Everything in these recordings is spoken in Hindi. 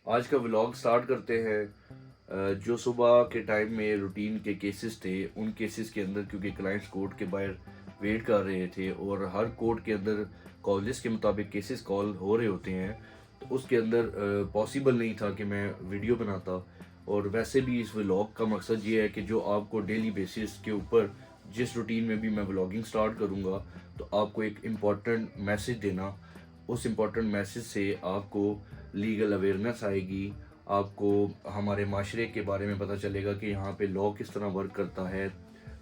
आज का व्लॉग स्टार्ट करते हैं। जो सुबह के टाइम में रूटीन के केसेस थे, उन केसेस के अंदर क्योंकि क्लाइंट्स कोर्ट के बाहर वेट कर रहे थे और हर कोर्ट के अंदर कॉलेज के मुताबिक केसेस कॉल हो रहे होते हैं, तो उसके अंदर पॉसिबल नहीं था कि मैं वीडियो बनाता। और वैसे भी इस व्लॉग का मकसद ये है कि जो आपको डेली बेसिस के ऊपर जिस रूटीन में भी मैं व्लॉगिंग स्टार्ट करूँगा, तो आपको एक इम्पॉर्टेंट मैसेज देना। उस इम्पॉर्टेंट मैसेज से आपको लीगल अवेयरनेस आएगी, आपको हमारे माशरे के बारे में पता चलेगा कि यहाँ पे लॉ किस तरह वर्क करता है,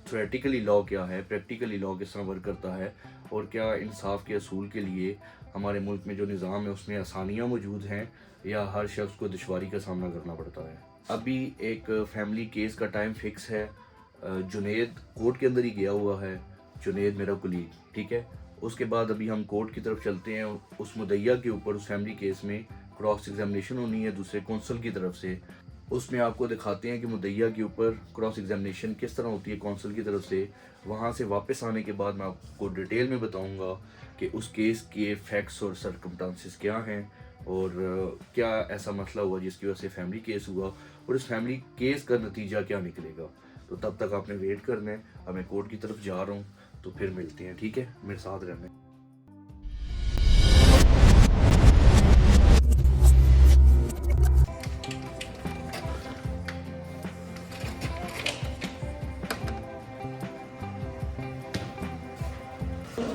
थ्योरेटिकली लॉ क्या है, प्रैक्टिकली लॉ किस तरह वर्क करता है, और क्या इंसाफ के असूल के लिए हमारे मुल्क में जो निज़ाम है उसमें आसानियाँ मौजूद हैं या हर शख्स को दुश्वारी का सामना करना पड़ता है। अभी एक फैमिली केस का टाइम फिक्स है। जुनेद कोर्ट के अंदर ही गया हुआ है, जुनेद मेरा कुलीग, ठीक है। उसके बाद अभी हम कोर्ट की तरफ चलते हैं। उस मुद्दइया के ऊपर उस फैमिली केस में क्रॉस एग्जामिनेशन होनी है दूसरे कौंसल की तरफ से। उसमें आपको दिखाते हैं कि मुद्दइया के ऊपर क्रॉस एग्जामिनेशन किस तरह होती है कौंसल की तरफ से। वहाँ से वापस आने के बाद मैं आपको डिटेल में बताऊँगा कि उस केस के फैक्ट्स और सर्कमस्टांसेस क्या हैं और क्या ऐसा मसला हुआ जिसकी वजह से फैमिली केस हुआ और इस फैमिली केस का नतीजा क्या निकलेगा। तो तब तक आपने वेट करना है। अब मैं कोर्ट की तरफ जा रहा हूँ, तो फिर मिलते हैं, ठीक है। मेरे साथ रहना।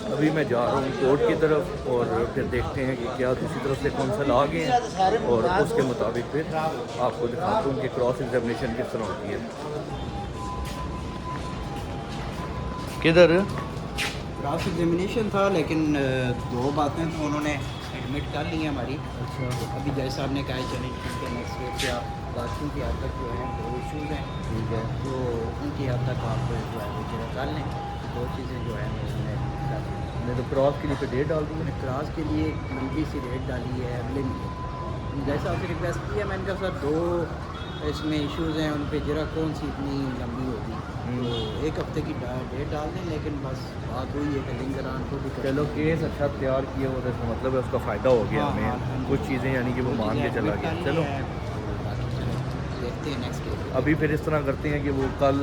अभी मैं जा रहा हूँ कोर्ट की तरफ और फिर देखते हैं कि क्या दूसरी तरफ से कौंसल आ गए हैं और उसके मुताबिक फिर आपको दिखाता हूँ कि क्रॉस एग्जामिनेशन किस तरह होती है। किधर क्रॉस एग्जामिनेशन था, लेकिन दो बातें तो उन्होंने एडमिट कर ली हैं हमारी। अच्छा, अभी जज साहब ने कहा है चलें इसके नेक्स्ट वीक क्या बातों की हद तक जो है दो इशूज़ हैं, ठीक है। तो उनकी हद तक आप जो है वो जरा कर लें। दो चीज़ें जो है उन्होंने कर ली। मैं तो क्रॉस के लिए फिर डेट डाल दूँ। मैंने क्रॉस के लिए एक लंबी सी डेट डाली है अगले महीने। जैसा आपसे रिक्वेस्ट की है, मैंने कहा सर दो इसमें इश्यूज़ हैं, उन पे जरा कौन सी इतनी लंबी होगी, तो एक हफ्ते की डेट डाल दें। लेकिन बस बात हुई है कि लिंगरान को भी चलो, केस अच्छा तैयार किया हुआ था, इसका मतलब है उसका फ़ायदा हो गया हाँ, हमें। हाँ, कुछ चीज़ें यानी कि वो मान के चला गया। चलो देखते हैं नेक्स्ट केस। अभी फिर इस तरह करते हैं कि वो कल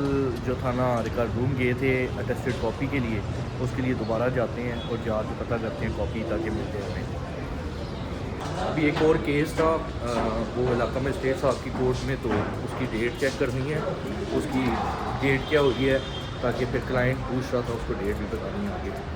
जो थाना रिकॉर्ड रूम गए थे अटेस्टेड कॉपी के लिए, उसके लिए दोबारा जाते हैं और जाके पता करते हैं कॉपी ताकि मिलते हैं हमें। अभी एक और केस था वो इलाका मजिस्ट्रेट साहब की कोर्ट में, तो उसकी डेट चेक करनी है, उसकी डेट क्या हुई है, ताकि फिर क्लाइंट पूछ रहा था उसको डेट भी बतानी है आगे।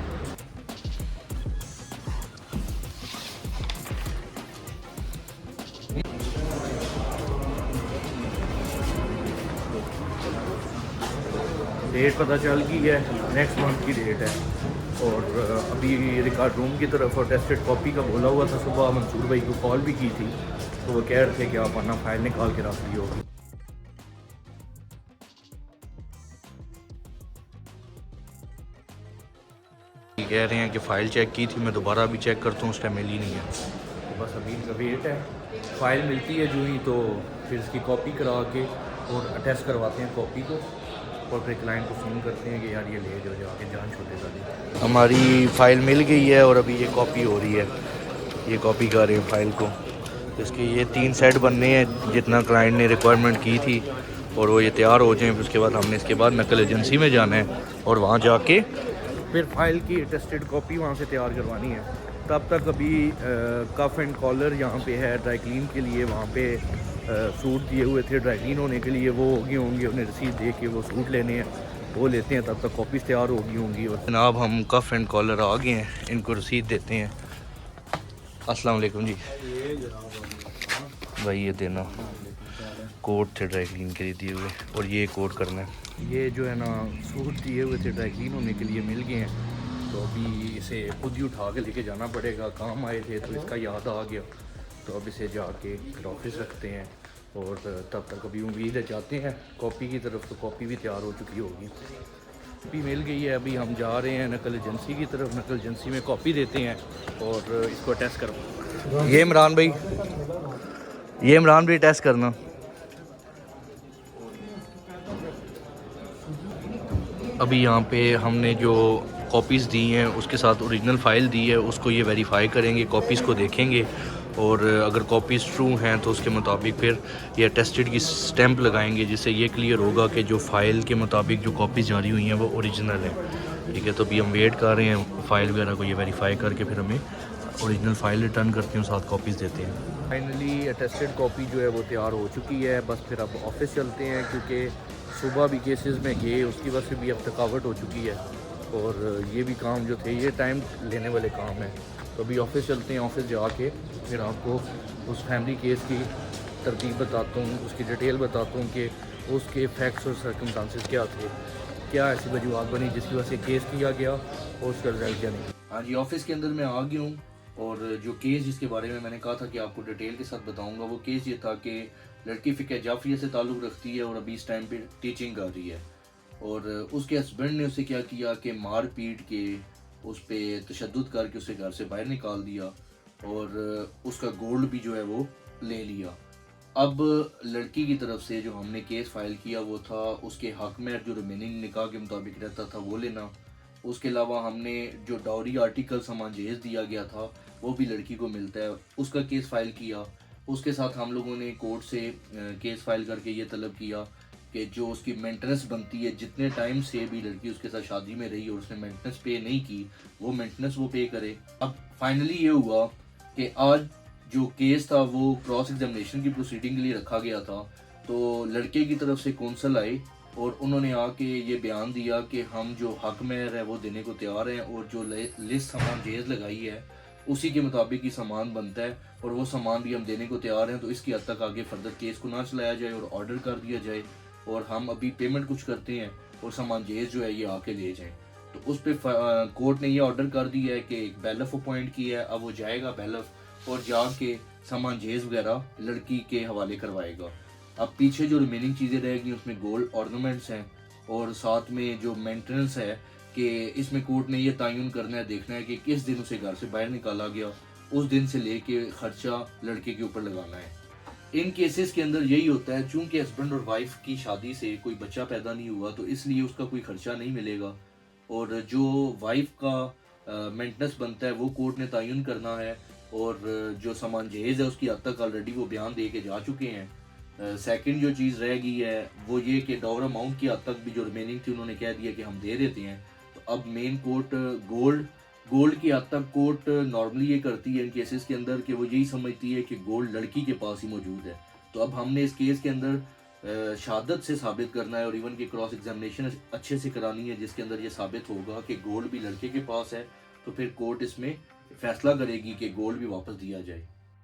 डेट पता चल गई है, नेक्स्ट मंथ की डेट है। और अभी रिकॉर्ड रूम की तरफ और टेस्टेड कॉपी का बोला हुआ था। सुबह मंसूर भाई को कॉल भी की थी, तो वो कह रहे थे कि आप अपना फाइल निकाल के रख ली होगी। कह रहे हैं कि फ़ाइल चेक की थी, मैं दोबारा अभी चेक करता हूँ, उस टाइम मिली नहीं है। तो बस अभी इनका वेट है, फ़ाइल मिलती है जो ही तो फिर इसकी कॉपी करा के और अटैच करवाते हैं कॉपी को, और फिर क्लाइंट को फ़ोन करते हैं कि यार ये ले जाओ जाके जान छोटे सा। हमारी फ़ाइल मिल गई है और अभी ये कॉपी हो रही है, ये कॉपी कर रहे हैं फ़ाइल को। तो इसके ये 3 सेट बनने हैं जितना क्लाइंट ने रिक्वायरमेंट की थी, और वो ये तैयार हो जाएँ। उसके बाद हमने इसके बाद नकल एजेंसी में जाना है और वहाँ जाके फिर फाइल की अटेस्टेड कॉपी वहाँ से तैयार करवानी है। तब तक अभी कफ एंड कॉलर यहाँ पे है ड्राई क्लीन के लिए, वहाँ पे सूट दिए हुए थे ड्राई क्लीन होने के लिए, वो होगी होंगी, उन्हें रसीद दे के वो सूट लेने हैं, वो लेते हैं। तब तक कॉपीज़ तैयार होगी होंगी। और जनाब हम कफ एंड कॉलर आ गए हैं, इनको रसीद देते हैं। अस्सलाम वालेकुम जी भाई, ये देना कोट थे ड्राई क्लीन के लिए दिए हुए, और ये कोट करना है। ये जो है ना सूट दिए हुए थे ड्राई क्लीन होने के लिए मिल गए हैं, तो अभी इसे खुद ही उठा के लेके जाना पड़ेगा। काम आए थे तो इसका याद आ गया, तो अब इसे जाके फिर ऑफिस रखते हैं। और तब तक अभी उम्मीद है जाते हैं कॉपी की तरफ, तो कॉपी भी तैयार हो चुकी होगी, कॉपी मिल गई है। अभी हम जा रहे हैं नकल एजेंसी की तरफ, नकल एजेंसी में कॉपी देते हैं और इसको टेस्ट करवा। ये इमरान भाई, ये इमरान भाई टेस्ट करना। अभी यहाँ पे हमने जो कॉपीज़ दी हैं उसके साथ ओरिजिनल फ़ाइल दी है, उसको ये वेरीफाई करेंगे, कॉपीज़ को देखेंगे और अगर कॉपीज़ ट्रू हैं तो उसके मुताबिक फिर ये अटेस्टेड की स्टैंप लगाएंगे, जिससे ये क्लियर होगा कि जो फ़ाइल के मुताबिक जो कॉपीज़ जारी हुई हैं वो ओरिजिनल है। ठीक है, तो अभी हम वेट कर रहे हैं फ़ाइल वगैरह को ये वेरीफाई करके फिर हमें ओरिजिनल फ़ाइल रिटर्न करते हैं, साथ कॉपीज़ देते हैं। फाइनली अटेस्टेड कॉपी जो है वो तैयार हो चुकी है, बस फिर अब ऑफिस चलते हैं क्योंकि सुबह भी केसेस में गए, उसकी वजह से भी अब थकावट हो चुकी है और ये भी काम जो थे ये टाइम लेने वाले काम हैं। तो अभी ऑफिस चलते हैं, ऑफिस जाके फिर आपको उस फैमिली केस की तरतीब बताता हूँ, उसकी डिटेल बताता हूँ कि उसके फैक्ट्स और सर्कमस्टांसेस क्या थे, क्या ऐसी वजूहत बनी जिसकी वजह से केस किया गया और उसका रिजल्ट क्या नहीं। हाँ जी, ऑफिस के अंदर मैं आ गया हूँ और जो केस जिसके बारे में मैंने कहा था कि आपको डिटेल के साथ बताऊंगा, वो केस ये था कि लड़की फ़िक्र जाफिया से ताल्लुक़ रखती है और अभी इस टाइम पे टीचिंग कर रही है और उसके हस्बैंड ने उसे क्या किया कि मार पीट के उस पर तशद्दुद करके उसे घर से बाहर निकाल दिया और उसका गोल्ड भी जो है वो ले लिया। अब लड़की की तरफ से जो हमने केस फाइल किया वो था उसके हक में जो रिमेनिंग निकाह के मुताबिक रहता था वो लेना। उसके अलावा हमने जो डाउरी आर्टिकल सामान जहेज दिया गया था वो भी लड़की को मिलता है, उसका केस फाइल किया। उसके साथ हम लोगों ने कोर्ट से केस फाइल करके ये तलब किया कि जो उसकी मेंटेनेंस बनती है, जितने टाइम से भी लड़की उसके साथ शादी में रही और उसने मेंटेनेंस पे नहीं की, वो मेंटेनेंस वो पे करे। अब फाइनली ये हुआ कि आज जो केस था वो क्रॉस एग्जामिनेशन की प्रोसीडिंग के लिए रखा गया था, तो लड़के की तरफ से कौंसल आए और उन्होंने आके ये बयान दिया कि हम जो हक महर है वो देने को तैयार हैं और जो लिस्ट सामान जहेज लगाई है उसी के मुताबिक ही सामान बनता है और वो सामान भी हम देने को तैयार हैं, तो इसकी हद तक आगे फर्दर केस को ना चलाया जाए और ऑर्डर कर दिया जाए और हम अभी पेमेंट कुछ करते हैं और सामान जहेज जो है ये आके ले जाएं। तो उस पर कोर्ट ने ये ऑर्डर कर दिया है कि एक बैलफ अपॉइंट किया है, अब वो जाएगा बैलफ और जाके सामान जहेज वगैरह लड़की के हवाले करवाएगा। अब पीछे जो रिमेनिंग चीज़ें रहेगी उसमें गोल्ड ऑर्नामेंट्स हैं और साथ में जो मेंटेनेंस है कि इसमें कोर्ट ने ये तयन करना है, देखना है कि किस दिन उसे घर से बाहर निकाला गया, उस दिन से लेके खर्चा लड़के के ऊपर लगाना है। इन केसेस के अंदर यही होता है, चूंकि हस्बैंड और वाइफ की शादी से कोई बच्चा पैदा नहीं हुआ तो इसलिए उसका कोई खर्चा नहीं मिलेगा और जो वाइफ का मेंटेनेंस बनता है वो कोर्ट ने तयन करना है और जो सामान जहेज है उसकी हद तक ऑलरेडी वो बयान दे के जा चुके हैं। सेकंड जो चीज़ रह गई है वो ये कि डॉलर अमाउंट की हद तक भी जो रिमेनिंग थी उन्होंने कह दिया कि हम दे देते हैं। तो अब मेन कोर्ट गोल्ड गोल्ड की हद तक कोर्ट नॉर्मली ये करती है इन केसेस के अंदर कि वो यही समझती है कि गोल्ड लड़की के पास ही मौजूद है। तो अब हमने इस केस के अंदर शहादत से साबित करना है और इवन की क्रॉस एग्जामिनेशन अच्छे से करानी है जिसके अंदर ये साबित होगा कि गोल्ड भी लड़के के पास है, तो फिर कोर्ट इसमें फैसला करेगी कि गोल्ड भी वापस दिया जाए।